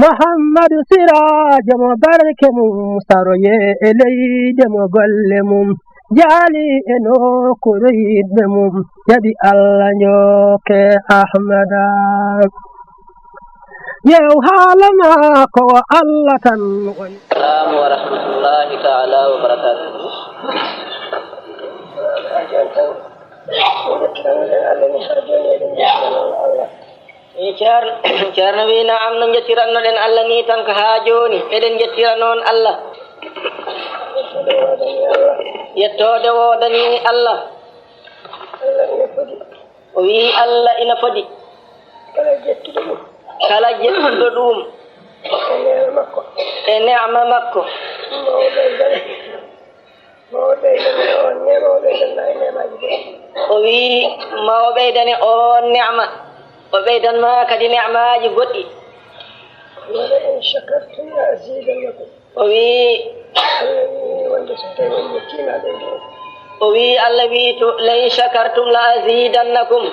محمد سراج مبارك مستروي إلي دم قلمم جالي إنو كريد بمم يدي الله نيوك أحمد يو حالما كو الله تنوي. السلام ورحمة الله تعالى وبركاته. ceerno wi naam no jettirannoɗen allah ni tan ko haa jooni eɗen jettira noon allah yettode woodani allah o wi allah ina fodi kala jettuɗo ɗum e ne'ama makko o wi ma o ɓeydane on ne'ama o ɓeydanma kadi ne'maji goɗɗi o wi allah wi to lain shakartum la azidannakum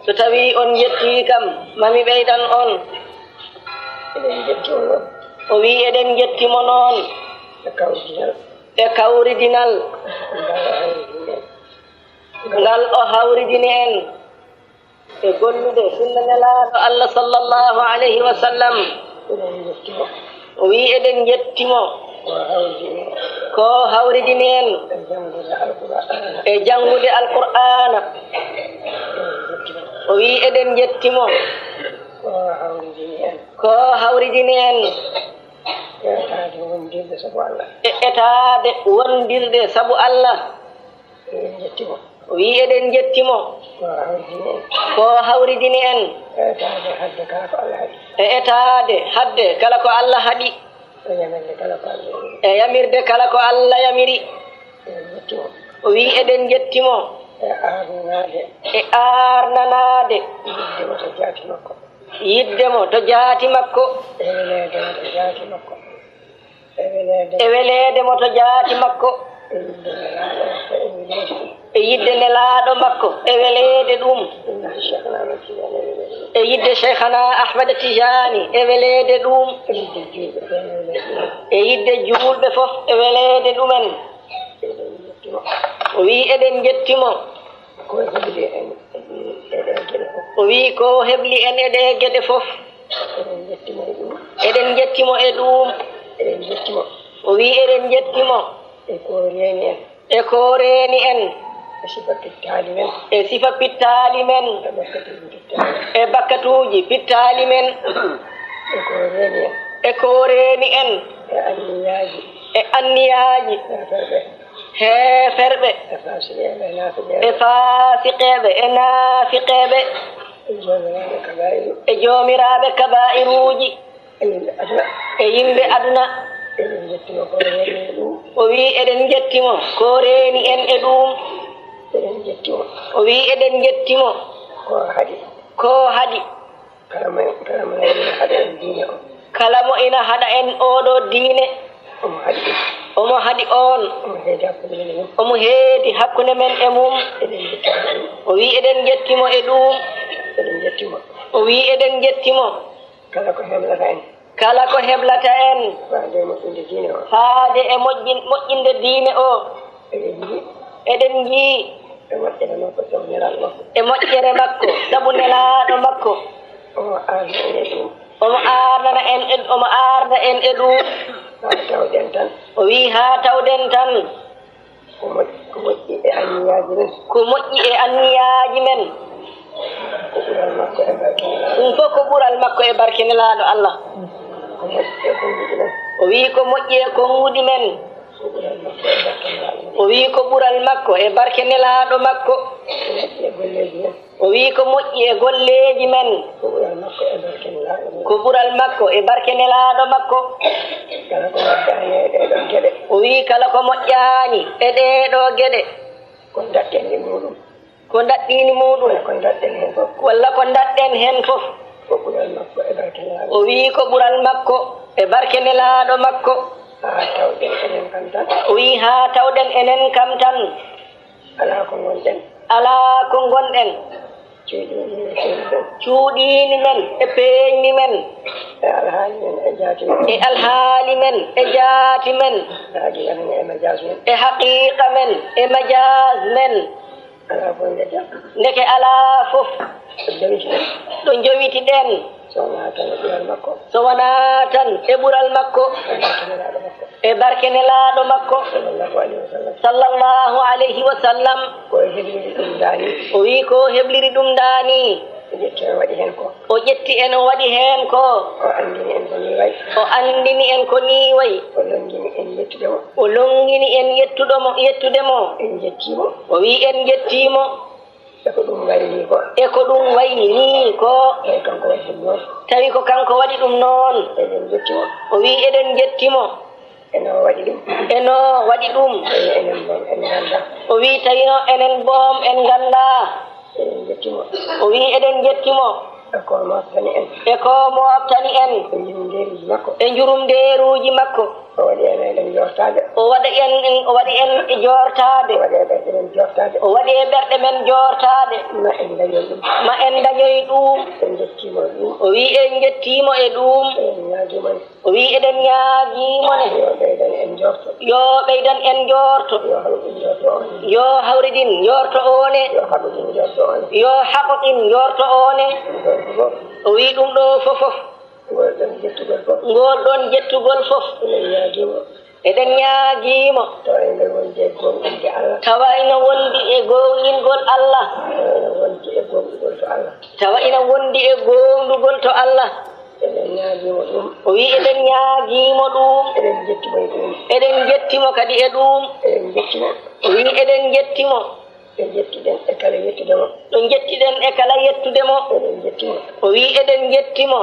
so tawi on jetti kam mami ɓeydan on o wi eɗen jettimo noon e kawridinal ngal o hawridini en e gollude sunna nelaaɗo allah sallallahu alayhi wa sallam o wi eɗen jettimo ko hawridini en e janngude alqur'ana o wi eɗen jettimo ko hawridini en e etaade wondirde sabu allah o wi eɗen jettimo ko hawridini en e etaade hadde kala ko allah haɗi e yamirde kala ko allah yamiri o wi eɗen jettimo e arnanaade yiddemo to jaati makko e weleedemo to jaati makko e yidde nelaaɗo makko e weleede ɗum e yidde cheikhana ahmad tijani e weleede ɗum e yidde juulɓe fof e weleede ɗumen o wi eɗen jettimo o wi ko heɓli en e ɗe geɗe fof eɗen jettimo e ɗum o wi eɗen jettimo e ko reeni en e sifa pittaali men e bakkatuuji pittaali men e ko reeni en e anniyaaji heeferɓe e faasiqeeɓe e naafiqeeɓe e joomiraaɓe kaba'iruuji e yimɓe aduna o wi eɗen jettimo ko reeni en e ɗum o wi eɗen jettimo ko haɗi kala mo ina haɗa en oɗo diine omo haɗi on omo heedi hakkunde men e mum o wi eɗen jettimo e ɗum o wi eɗen jettimo kala ko heblata en faade e moƴƴinde diine o eɗen jii e moƴƴere makko sabu nelaaɗo makko omo arnana en omo arda en e ɗum o wi haa tawden tan ko moƴƴi e anniyaaji men ɗum fof ko ɓural makko e barke nelaaɗo allah o wi ko moƴƴi e konngudi men o wi ko ɓural makko e barke nelaaɗo makko o wi ko moƴƴi e golleeji men ko ɓural makko e barke nelaaɗo makko o wi kala ko moƴƴaani e ɗeeɗo geɗe ko daɗɗini muɗum walla ko daɗɗen hen fof o wi ko ɓural makko e barke nelaaɗo makko o wi haa tawɗen enen kam tan alaa ko gonɗen cuuɗiini men e peeñmi men e alhaali men e jaati men e haqiiqa men e majaas men ndeke alaa fof ɗo njowitiɗen so wonaa tan e ɓural makko e barke nelaaɗo makko sallallahu alayhi wa sallam o wii ko heɓliri ɗum ndaani o ƴetti en o waɗi heen ko o anndini en ko nii wayi o longini en yettudemo o wii en jettiimo e ko ɗum wayni ni ko tawi ko kanko waɗi ɗum noon o wii eɗen jettimo eno waɗi ɗum o wii tawino enen boom en nganndaa o wii eɗen jettimo e ko mooftani en e njurumdeeruuji makko o waɗi en joortaade o waɗi e ɓerɗe men joortaade ma en dañoy ɗum o wii en jettiimo e ɗum o wii eɗen ñaagiimo ne yo ɓeydan en joorto yo hawridin joorto oone yo haɓoɗin joorto oone o wii ɗum ɗo fofof ngol ɗon jettugol fof eɗen ñaagiimo tawa ina wondi e gowingol Allah tawa ina wondi e gowndugol to Allah o wii eɗen ñaagiimo ɗum eɗen jettimo kadi e ɗum o wii eɗen jettimo ɗo jettiɗen e kala yettudemo o wii eɗen jettimo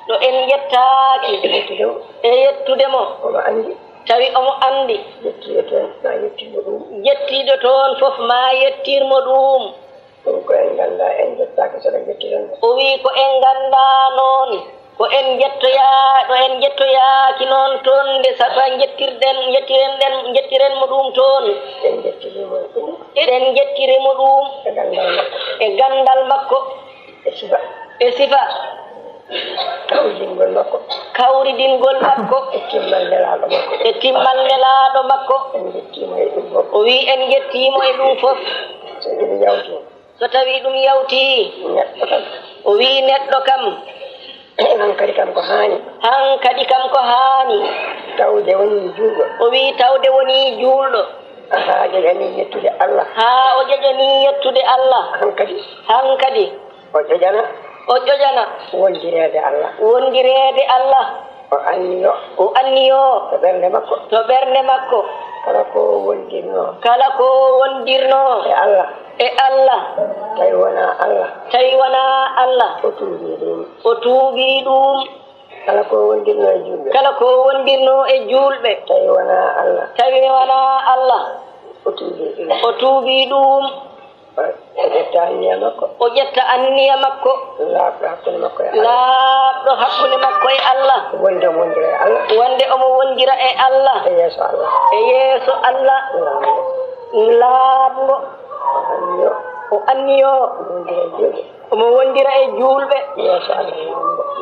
ɗo en jettaaki e yettudemo tawi omo anndi jettiiɗo toon fof ma yettirmo ɗum o wii ko en nganndaa noon ko en jettoyaaki noon toon nde sata jettiren mo ɗum toon eɗen jettirimo ɗum e ganndal makko e sifa kawridingol makko e timmal nelaaɗo makko o wii en jettiimo e ɗum fof so tawi ɗum yawtii o wii neɗɗo kam hankadi kam ko haani o wii tawde woni juulɗo haa o ƴoƴanii yettude Allah hankadi o ƴoƴana wondireede Allah o anniyo to ɓernde makko kala ko wondirno e Allah tawi wonaa Allah o tuubii ɗum kala ko wondirno e juulɓe tawi wonaa Allah o tuubii ɗum o ƴetta anniya makko laaɓɗo hakkunde makko e Allah wonde omo wondira e Allah e yeeso Allah laaɓgo o anniyo omo wondira e juulɓe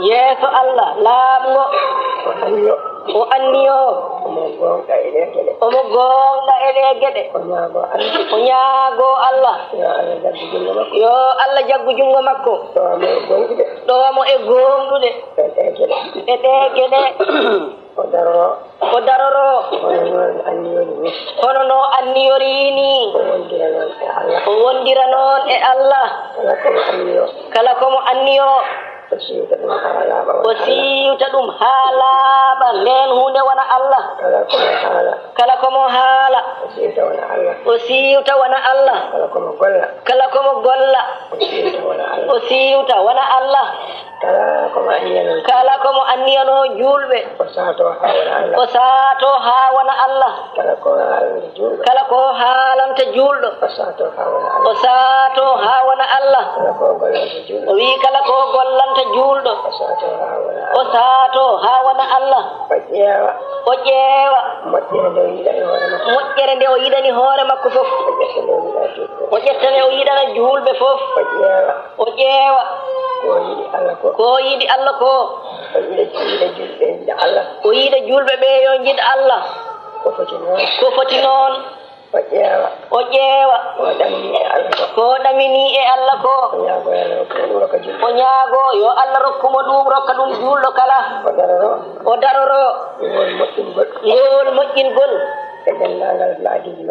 yeeso Allah laaɓgo o anniyo omo goonga e ɗe geɗe o ñaagoo Allah yo Allah jaggu junngo makko ɗomo e goonɗude e ɗe geɗe o daroro hono no anniyori ni o wondira noon e Allah kala komo anniyo o siwta ɗum haa laaɓa nden hunde wona Allah kala komo haala o siwta wona Allah kala komo golla o siwta wona Allah kala komo anniyano julɓe o saato ha wona Allah kala ko haalanta julɗo o saato ha wona Allah o wi kala ko gollanta julɗo o saato ha wona Allah o ƴeewa moƴƴere nde o yiɗani hoore makko fof o ƴettane o yiɗana julɓe fof o ƴeewa ko yiɗi Allah ko o yiɗa julɓe ɓe yo jiɗa Allah ko foti noon o ƴeewa ko ɗamini e Allah ko o ñaago yo Allah rokkumo ɗum rokka ɗum julɗo kala o daroro ngol moƴƴingol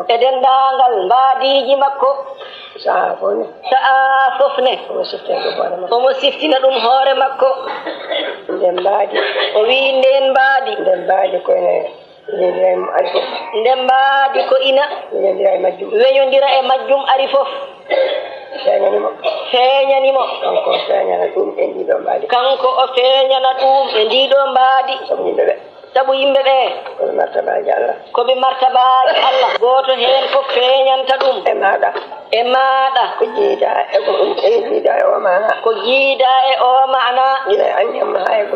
e denndaangal mbaadiji makko sa'a fofne omo siftina ɗum hoore makko o wi nden mbaadi nden mbaadi ko ina weñodira e majjum ari fof feeñanimo kanko o feeñana ɗum e ndiɗo mbaadi sabu yimɓe ɓe koɓe martabaji Allah goto heen fof feeñanta ɗum e maɗa ko jiida e o mana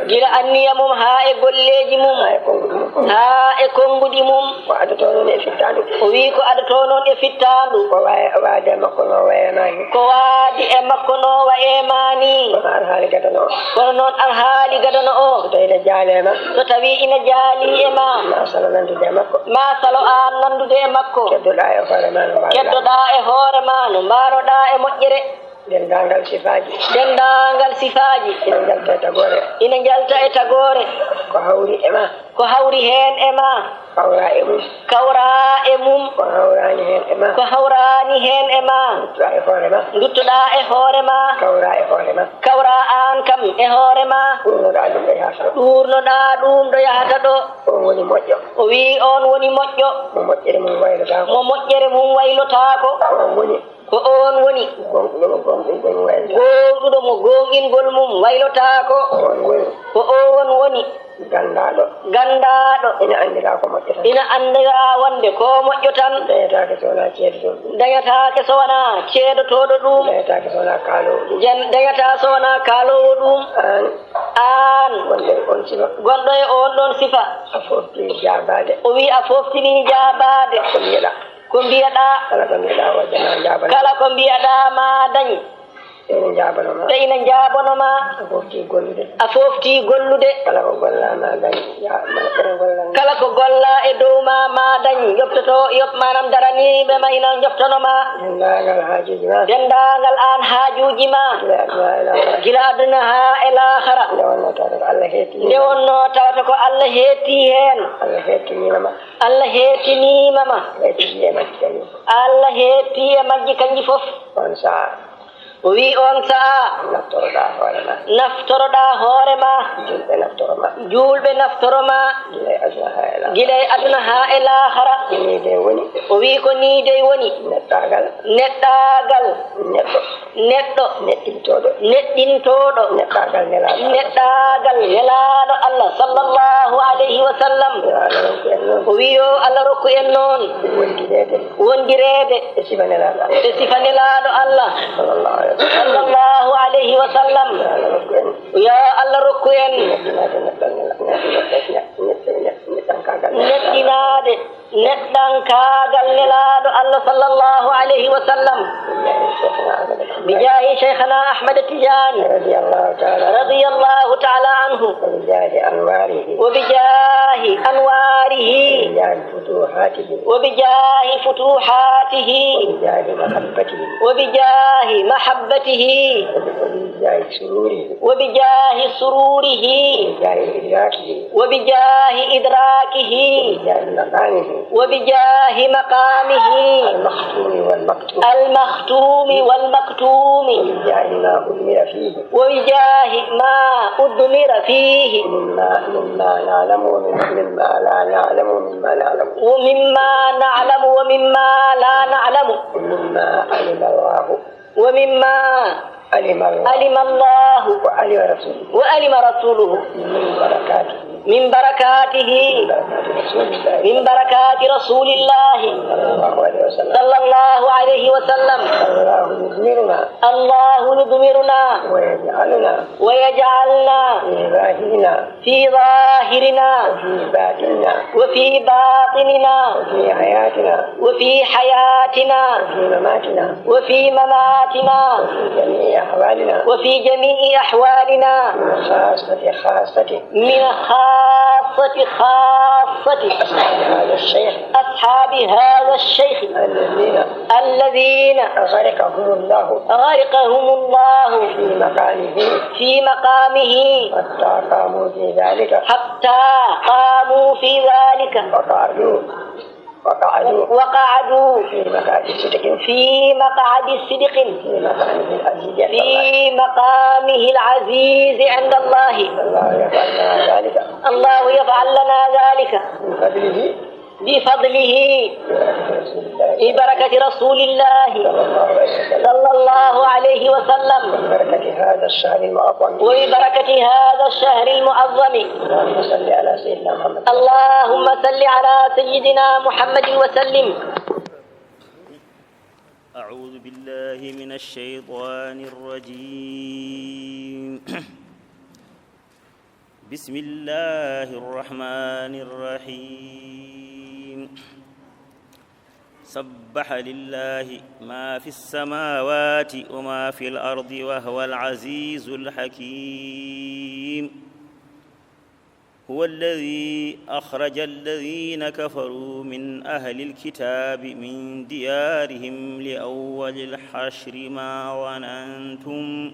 gila anniya mum ha e golleji mum ha e konguɗi mum o wi ko adato noon e fittandu ko waadi e makko no wayemani kono noon an haali gadano o so tawi ina jaali e ma salo an nandude e makko keddoɗa e hoore ma no mbaroɗa e moƴƴere dendangal sifaji ina jalta e tagore ko hawri hen e ma kawra e mum ko hawrani hen e ma duttoɗa e hoore ma kawra an kam e hoore ma ɗurnoɗa ɗum ɗo yahata ɗo o wi on woni moƴƴo mo moƴƴere mum waylotako ko on woni gonɗuɗo mo gonɗingol mum waylotako ko on woni gandaɗo ina andira wonde ko moƴƴo tan dañatake so wona ceedotoɗo ɗum dañata so wona kaalowo ɗum an gonɗo e on ɗon sifa o wi a foftini jabade ko mbiyaɗa kala ko mbiyaɗa ma dañi ɓe ina jaabonoma a fofti gollude kala ko golla e dow ma dañi yoptoto manam daraniɓe ma ina joftanoma dendagal an haajuji ma gila aduna ha e lahara nde wonno tawata ko Allah heetti hen Allah heetinimama Allah heetti e majji kanji fof o wi on sa'a naftoroɗa hoore ma julɓe naftoroma gila e aduna ha e lahara o wi ko ni dey woni neɗɗagal neɗɗo neɗɗintoɗo neɗɗagal nelaɗo Allah sallallahu alayhi wa sallam o wi yo Allah rokku en noon wondirede e sifa nelaɗo Allah sallallahu alayhi wa sallam ya Allah rokku en neɗɗinade neɗɗankagal nelaɗo Allah sallallahu alayhi wa sallam bijahi shaykhana Ahmad Tijani radiyallahu ta'ala anhu wa bijahi anwarihi wa bijahi futuhatihi wa bijahi mahabbatihi wa bijahi sururihi wa bijahi idrakihi wa bijahi maqamihi المختوم والمكتوم وبجاه ما أدمر فيه مما نعلم ومما لا نعلم ومما نعلم ومما لا نعلم ومما علم الله وعلم رسوله من بركاته من بركات رسول الله صلى الله عليه وسلم. الله يضمرنا ويجعلنا في ظاهرنا وفي باطننا وفي حياتنا وفي مماتنا وفي جميع أحوالنا من خاصة أصحاب هذا الشيخ الذين غرقهم الله في مقامه حتى قاموا في ذلك وقعدوا في مقعد الصدق في مقامه العزيز عند الله. الله يفعل لنا ذلك بفضله ببركة رسول الله صلى الله عليه وسلم وببركة هذا الشهر المعظم. اللهم صل على سيدنا محمد وسلم. أعوذ بالله من الشيطان الرجيم. بسم الله الرحمن الرحيم. سبح لله ما في السماوات وما في الأرض وهو العزيز الحكيم. هو الذي أخرج الذين كفروا من أهل الكتاب من ديارهم لأول الحشر ما ظننتم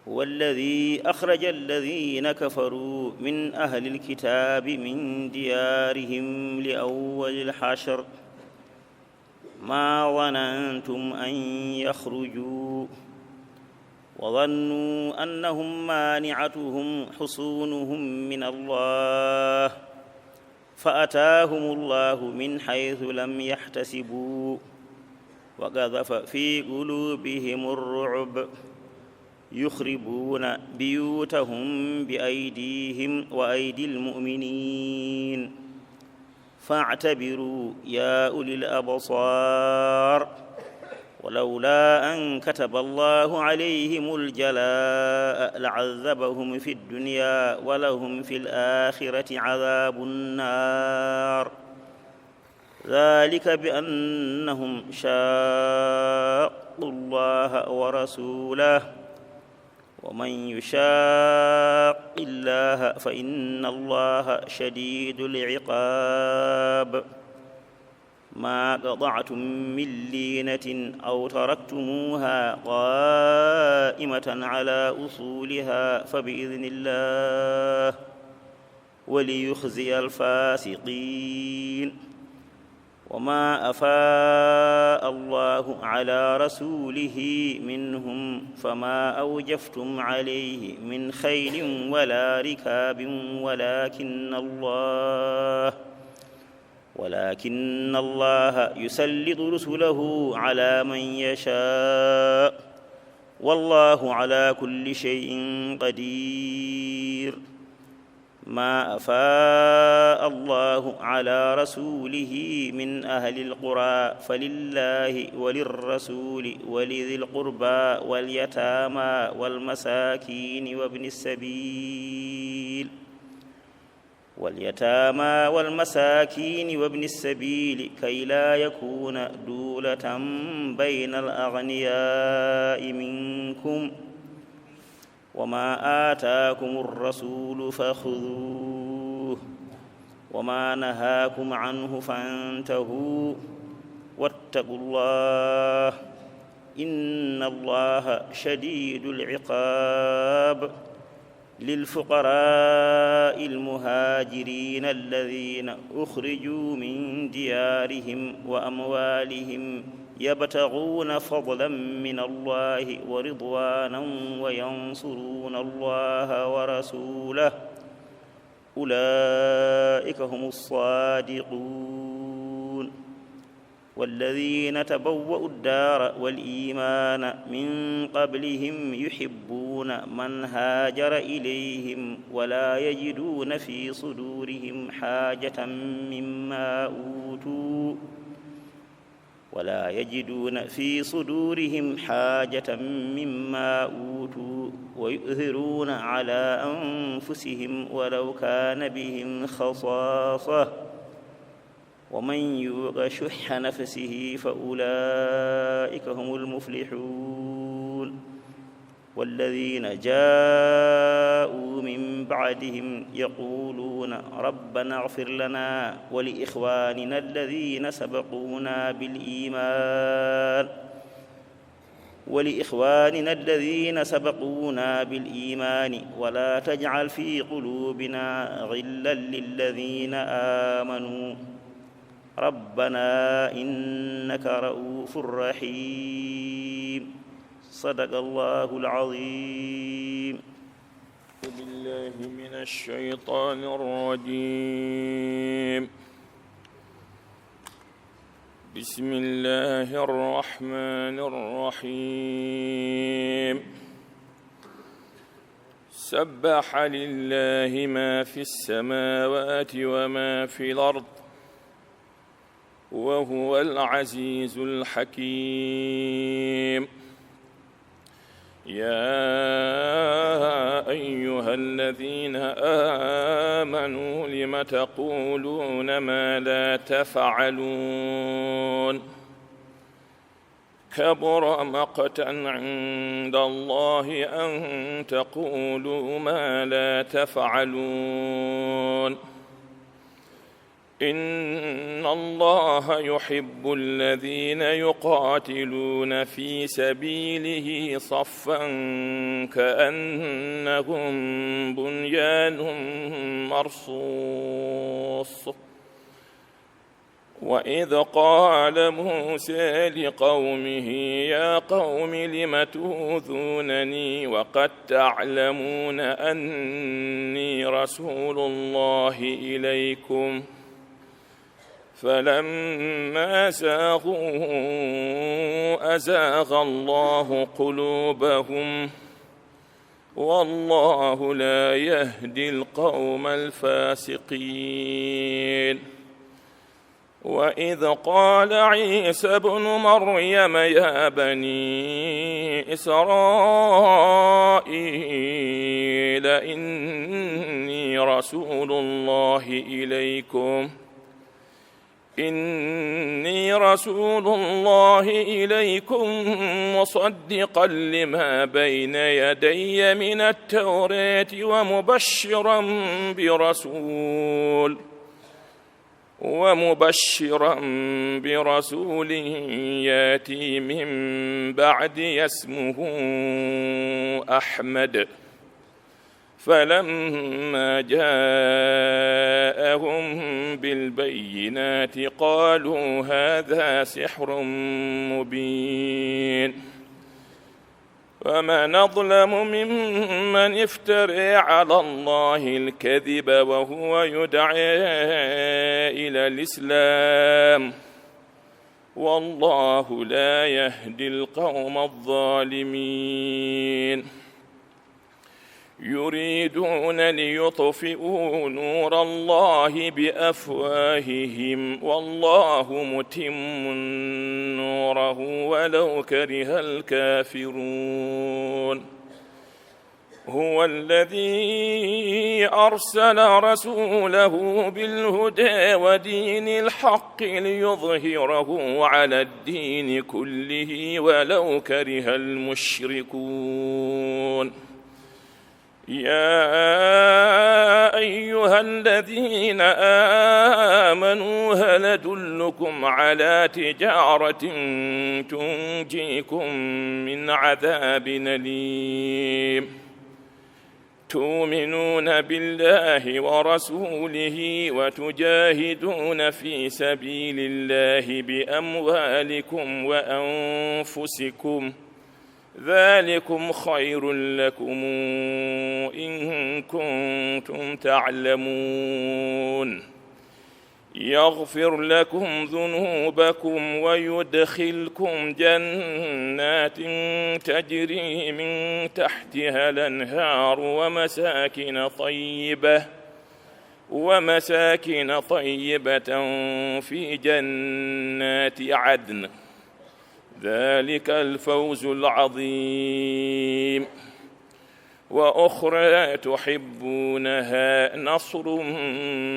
هو الذي أخرج الذين كفروا من أهل الكتاب من ديارهم لأول الحشر ما ظننتم أن يخرجوا وظنوا أنهم مانعتهم حصونهم من الله فأتاهم الله من حيث لم يحتسبوا وقذف في قلوبهم الرعب يخربون بيوتهم بأيديهم وأيدي المؤمنين فاعتبروا يا أولي الأبصار. ولولا أن كتب الله عليهم الجلاء لعذبهم في الدنيا ولهم في الآخرة عذاب النار. ذلك بأنهم شاقوا الله ورسوله ومن يشاق الله فإن الله شديد العقاب. ما قطعتم من لينة أو تركتموها قائمة على أصولها فبإذن الله وليخزي الفاسقين. وما أفاء الله على رسوله منهم فما أوجفتم عليه من خيل ولا ركاب ولكن الله يسلط رسله على من يشاء والله على كل شيء قدير. ما أفاء الله على رسوله من أهل القرى فلله وللرسول ولذي القربى واليتامى والمساكين وابن السبيل كي لا يكون دولة بين الأغنياء منكم. وما آتاكم الرسول فخذوه وما نهاكم عنه فانتهوا واتقوا الله إن الله شديد العقاب. للفقراء المهاجرين الذين أخرجوا من ديارهم وأموالهم يبتغون فضلا من الله ورضوانا وينصرون الله ورسوله أولئك هم الصادقون. والذين تبوأوا الدار والإيمان من قبلهم يحبون من هاجر إليهم ولا يجدون في صدورهم حاجة مما أوتوا ويؤثرون على أنفسهم ولو كان بهم خصاصة ومن يوق شح نفسه فأولئك هم المفلحون والذين جاءوا من بعدهم يقولون ربنا اغفر لنا ولإخواننا الذين سبقونا بالإيمان ولا تجعل في قلوبنا غلا للذين آمنوا ربنا إنك رؤوف رحيم صدق الله العظيم. بالله من الشيطان الرجيم. بسم الله الرحمن الرحيم. سبح لله ما في السماوات وما في الأرض وهو العزيز الحكيم. يا أيها الذين آمنوا لم تقولون ما لا تفعلون كبر مقتا عند الله أن تقولوا ما لا تفعلون إن الله يحب الذين يقاتلون في سبيله صفا كأنهم بنيان مرصوص. وإذ قال موسى لقومه يا قوم لم تؤذونني وقد تعلمون أني رسول الله إليكم فلما زاغوا أزاغ الله قلوبهم والله لا يهدي القوم الفاسقين. وإذ قال عيسى ابن مريم يا بني إسرائيل إني رسول الله إليكم مصدقا لما بين يدي من التوراة ومبشرا برسول ياتي من بعدي اسمه أحمد. فلما جاءهم بالبينات قالوا هذا سحر مبين. ومن أظلم ممن افترى على الله الكذب وهو يدعى إلى الإسلام والله لا يهدي القوم الظالمين. يريدون ليطفئوا نور الله بأفواههم والله متم نوره ولو كره الكافرون. هو الذي أرسل رسوله بالهدى ودين الحق ليظهره على الدين كله ولو كره المشركون. يا أيها الذين آمنوا هل أدلكم على تجارة تنجيكم من عذاب أليم تؤمنون بالله ورسوله وتجاهدون في سبيل الله بأموالكم وأنفسكم ذلكم خير لكم إن كنتم تعلمون. يغفر لكم ذنوبكم ويدخلكم جنات تجري من تحتها الأنهار ومساكن طيبة في جنات عدن، ذلك الفوز العظيم. وأخرى تحبونها، نصر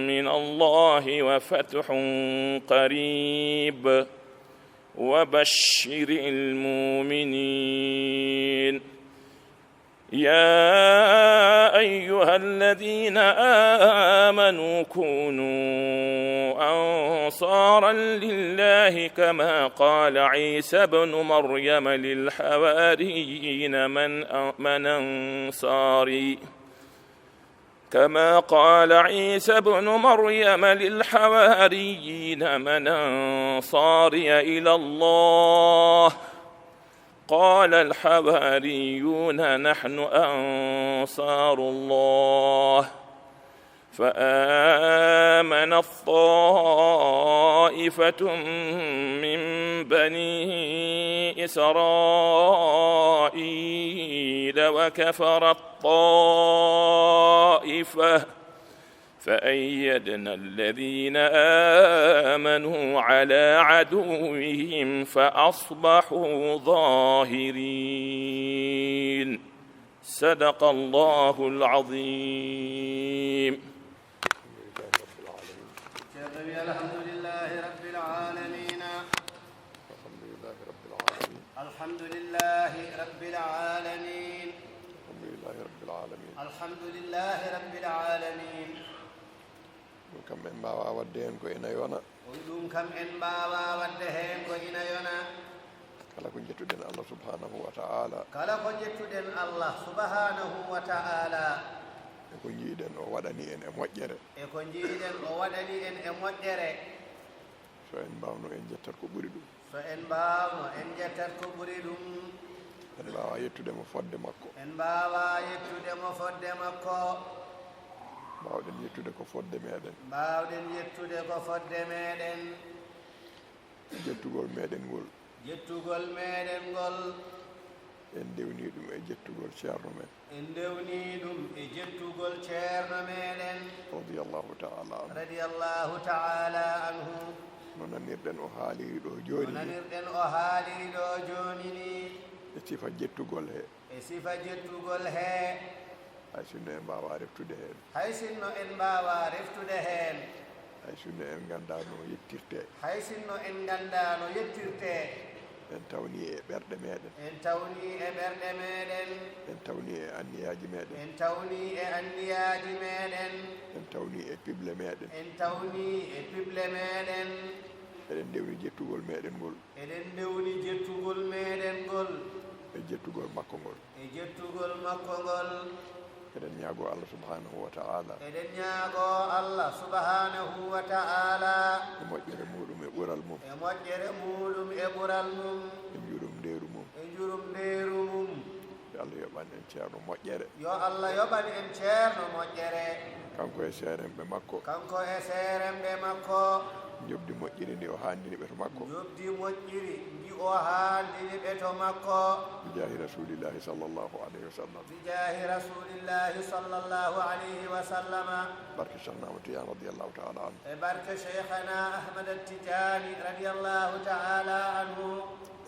من الله وفتح قريب، وبشر المؤمنين. يا أيها الذين آمنوا كونوا أنصارا لله كما قال عيسى بن مريم للحواريين من أنصاري إلى الله؟ قال الحواريون نحن أنصار الله. فآمنت طائفة من بني إسرائيل وكفرت طائفة، فأيدنا الذين آمنوا على عدوهم فأصبحوا ظاهرين. صدق الله العظيم. الحمد لله رب العالمين. الحمد لله رب العالمين. الحمد لله رب العالمين. kam en mbawa wadde hen ko ina yona, ɗum kam en mbawa wadde hen ko ina yona. kala ko jettuɗen Allah subhanahu wa ta'ala, kala ko jettuɗen Allah subhanahu wa ta'ala, e ko jiiɗen o waɗani en e moƴƴere, e ko jiiɗen o waɗani en e moƴƴere. so en mbawno en jettat ko ɓuri ɗum, so en mbawno en jettat ko ɓuri ɗum, en mbawa yettudemo fodde makko, en mbawa yettudemo fodde makko, mbawɗen yettude ko fodde meɗen, mbawɗen yettude ko fodde meɗen, jettugol meɗen ngol, jettugol meɗen ngol, en dewni ɗum e jettugol ceerno men, en dewni ɗum e jettugol ceerno meɗen radiyallahu ta'ala anhu. radiyallahu ta'ala anhu. no nanirɗen o haaliri ɗo joni, nanirɗen o haaliri ɗo joni ni, e sifa jettugol he, e sifa jettugol he, hay sinno en mbawa reftude hen, hay sinno en mbawa reftude hen, hay sinno en ganda no yettirte, hay sinno en ganda no yettirte, en tawni e ɓerɗe meɗen, en tawni e ɓerɗe meɗen, en tawni e anniyaji meɗen, en tawni e anniyaji meɗen, en tawni e pible meɗen, en tawni e pible meɗen, eɗen dewni jettugol meɗen ngol, eɗen dewni jettugol meɗen ngol, e jettugol makko ngol, e jettugol makko ngol. eɗen ñaago Allah subhanahu wa ta'ala, eɗen ñaago Allah subhanahu wa ta'ala e moƴƴere muɗum e ɓural mum, e moƴƴere muɗum e ɓural mum, e jurum nderu mum, e jurum ndeeru mum. yo Allah yoɓan en ceerno moƴƴere, yo Allah yoɓan en ceerno moƴƴere, kanko e seeremɓe makko, kanko e seeremɓe makko, jobdi moƴƴiri ndi o handini ɓe to makko, jobdi moƴƴiri ndi o haandini ɓe to makko, bijahi rasulillahi sallallahu alayhi wa sallam, bijahi rasulillahi sallallahu alayhi wa sallama, barke Cheikh Ahmad Tidiane radiyallahu ta'ala anhu, e barke cheikhana Ahmad Tijani radiyallahu ta'ala anhu,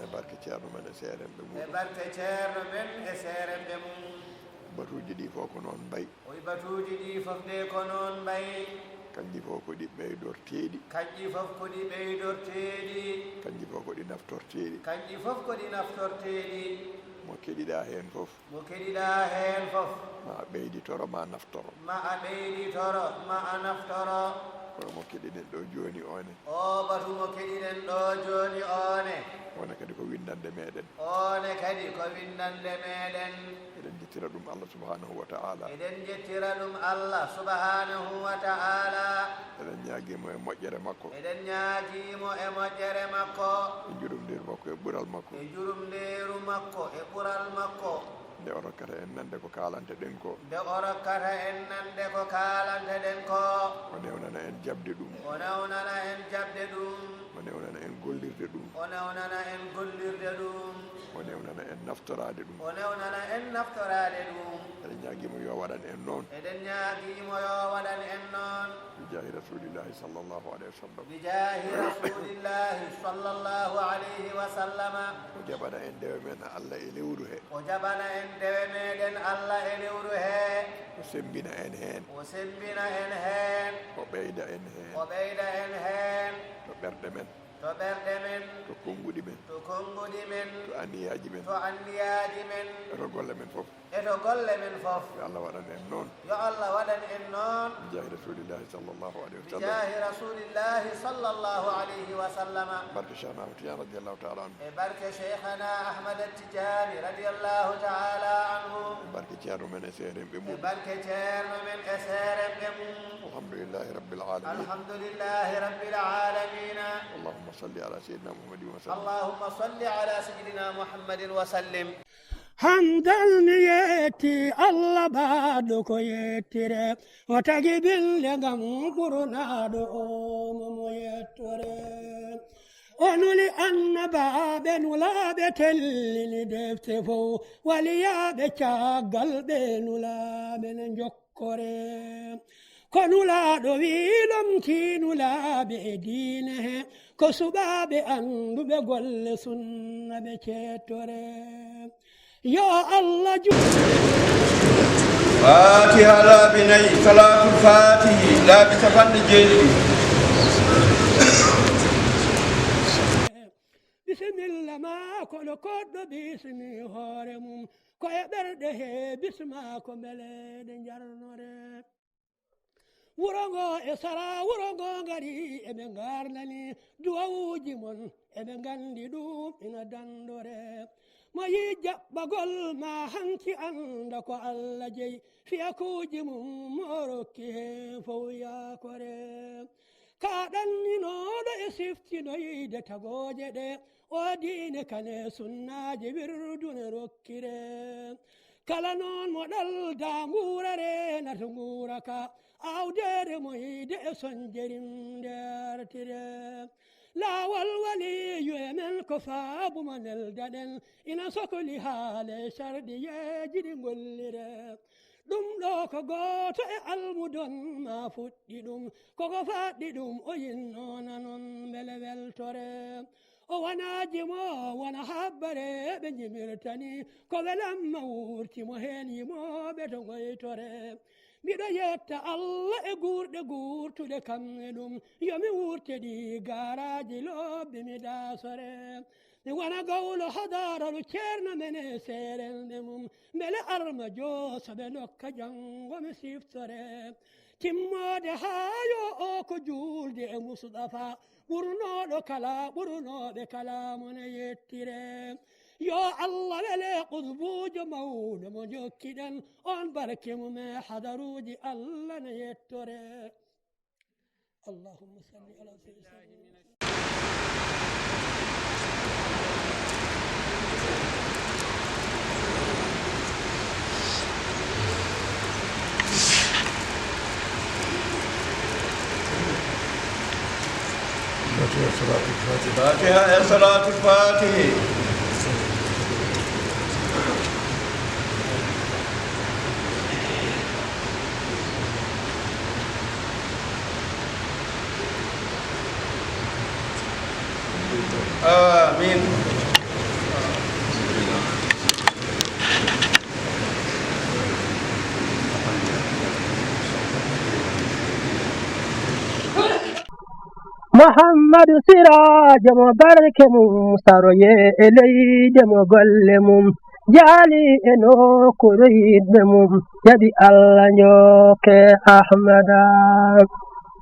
e barke ceerno men e seeremɓe e muɗum, barke ceerno men e seeremɓe mum. batuji ɗi fof ko noon mbayi, oyi batuji ɗi fof de ko noon mbayi, kanji fof ko ɗi ɓeydorteɗi, kanƴi fof ko ɗi ɓeydorteeɗi, kanji fof ko ɗi naftorteɗi, kanƴi fof ko ɗi naftorteeɗi. mo keɗiɗa hen fof mo keɗiɗa heen fof ma a ɓeyditoro ma naftoro, ma a ɓeyditoro ma a naftoro. kono mo keɗiɗen ɗo joni one, o batu mo keɗiɗen ɗo joni one, wona kadi ko windande meɗen, one kadi ko windande meɗen. eɗen jettira ɗum Allah subhanahu wa ta'ala, eɗen jettira ɗum Allah subhanahu wa ta'ala, eɗen ñaaguimo e moƴƴere makko, eɗen ñaaguimo e moƴƴere makko, e jurum nderu makko e ɓural makko, e jurum ndeeru makko e ɓural makko, nde o rokkata en nande ko kalanteɗen ko nde o rokkata en nande ko kalanteɗen ko o newnana en jabde ɗum o newnana en jabde ɗum o newnana en gollirde ɗum o newnana en gollirde ɗum o newnana en naftorade ɗum o newnana en naftorade ɗum eɗen ñaguimo yo waɗan en noon eɗen ñaguimo yo waɗan en noon bijahi rasulillahi sallllahu alayhi wa sallam bijahi rasulillahi sallllahu alayhi wa sallama o jaɓana en ndewe men Allah e lewru he o jaɓana en ndewe meɗen Allah e lewru he o sembina en hen o sembina en hen o ɓeyda en hen o ɓeyda en hen to ɓerɗe men to ɓerɗe men to konguɗi men to konguɗi men to anniyaji men to anniyaji men eto golle men foof e to golle men fof yo Allah waɗan en noon yo Allah waɗan en noon bijahi rasulillahi sallllahu alayhi wa sallam bijahi rasulillahi sallllahu alayhi wa sallama barke cheikhna ahmad tidiane radiallahu taala anhu e barke cheikhana ahmad tijani radiallahu taala anhu barke ceerno men e seeremɓe e mum barke ceerno men e seeremɓe mum alhamdulillahi rabbil alamin alhamdulillahi rabbil alamina allahumma salli ala sayyidina muhammadin wa sallim allahumma salli ala sayyidina muhammadin wa sallim hamdal ni yetti Allah baɗo ko yettire o tagi bille ngam ɓurnaɗo o momo yettore o nuli annabaɓe nulaɓe tellini defte fo waliyaɓe caggal ɓe nulaɓe ne jokkore ko nulaɗo wiɗom tinulaɓe e diine he ko suɓaɓe anduɓe golle sunna ɓe cettore yo Allah fatiha laabi nayi salatul fatihi laabi capanɗe jeeɗiɗi bisimilla ma koɗo koɗɗo bismi hoore mum ko e ɓerɗe he bisma ko mbeleɗe jarnore wuro ngo e sara wuro ngo ngari eɓe garnani duwawuji mon eɓe gandi ɗum ina dandore mo yi jaɓɓagol ma hanki anda ko Allah jeyi fiyakuji mum mo rokki he fof yakore kaɗanninoɗo e siftinoyde tagoje ɗe o diine kane sunnaji wirdune rokkire kala noon mo ɗalda ngurare nato nguraka awdere moyde e sonjerim ndertire laawol waliyu e men ko faabuma neldaɗen ina sokoli haale sarɗiyeji ɗi gollire ɗum ɗo ko gooto e almudon ma fuɗɗi ɗum koko faɗɗi ɗum o yinnona noon mbele weltore o wanaji mo wona habbare ɓe jimirtani ko welamma wurtimo hen yimoɓe to goytore miɗo yetta Allah e gurɗe gurtuɗe kamne ɗum yomi wurte ɗi garaji lobbi mi dasore mi wona gawlo hadaralu ceerno men e seerelɓe mum mbele arma jooso ɓe dokka janngo mi siftore timmode haayo o ko juulde e Mustafa ɓurnoɗo kala ɓurnoɓe kala mone yettire yo Allah wele qutbujo mawɗo mo jokkiɗen on barke mum e hadaruji Allah ne yettore allahumma salli ala sayyidina فاتحة صلاة الفاتح آمين محمد سراج mo barke mum saroye e leyde mo golle mum jaali e nokkuure yidɓe mum jaɓi Allah njokke Ahmada